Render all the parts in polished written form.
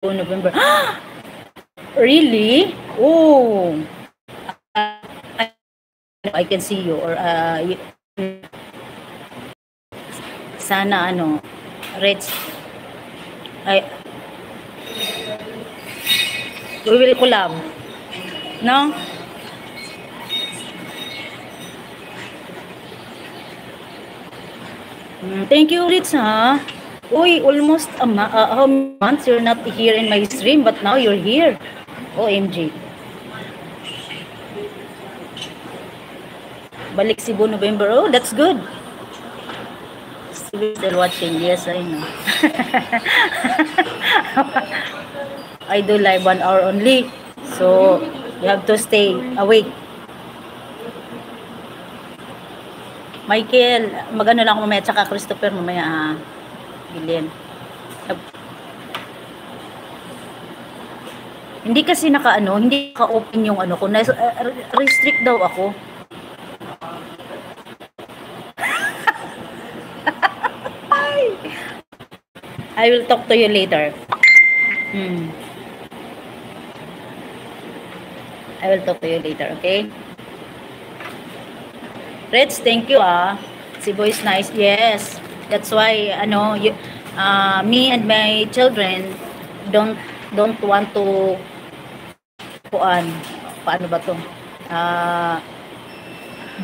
November. Really? Oh. I can see you or sana ano, Reds, we will collab. No? Thank you, Reds, ha? Uy, almost how many months you're not here in my stream, but now you're here. OMG. Balik Cebu November. Oh, that's good. Still watching. Yes, I know. I do live 1 hour only. So, you have to stay awake. Michael, magano lang ako mamaya, tsaka Christopher mamaya, bilhin. Hindi kasi hindi naka-open yung ano ko. Restrict daw ako. I will talk to you later. I will talk to you later, okay? Reds, thank you, Cebu is nice. Yes. That's why, me and my children don't want to paano ba to?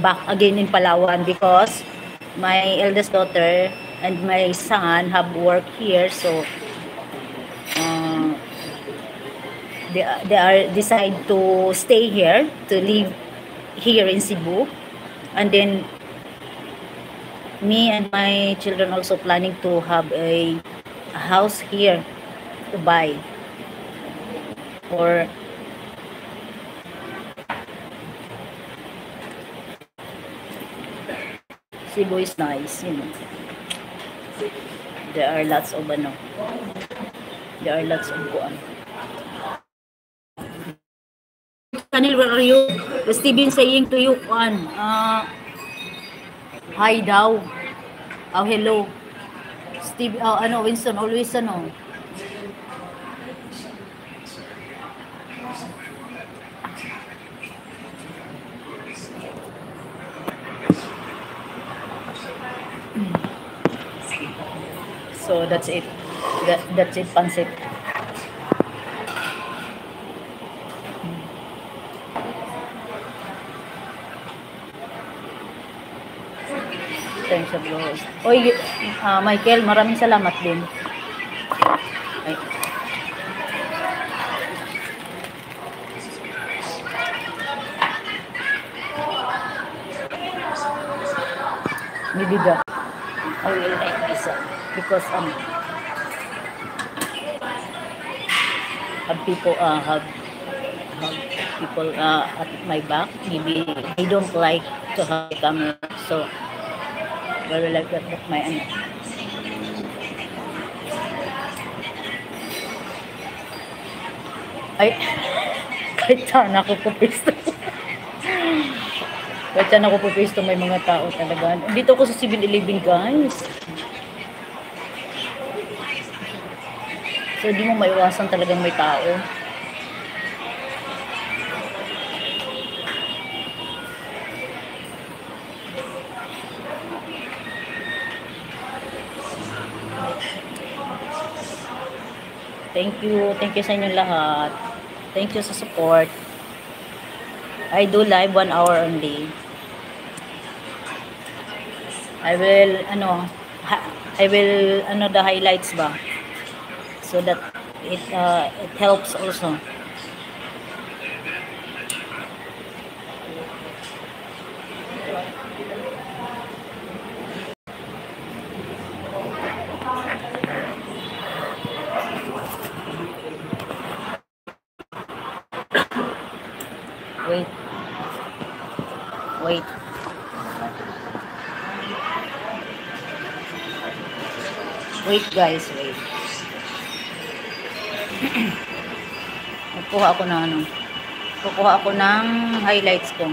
Back again in Palawan because my eldest daughter and my son have work here, so they are decide to stay here, to live here in Cebu, and then me and my children also planning to have a house here to buy or Cebu is nice, you know. There are lots of there are lots of Kanil, where are you? Steven saying to you, hi daw. Oh, hello. Steve, Winston, always So that's it. That's it, pancit. Thanks a lot. Oy, Michael, maraming salamat din. Ay. Bibiga. I will like this because have people at my back. Maybe I don't like to have a camera, so very like that my ay kahit saan ako pupisto. Kahit saan ako pupisto may mga tao talaga. Dito ako sa 7-Eleven, guys. So, di mo maiwasan talagang may tao. Thank you sa inyong lahat. Thank you sa support. I do live 1 hour only. I will the highlights ba, so that it helps also. Wait. Wait, guys, wait. Kukuha ako ng highlights ko.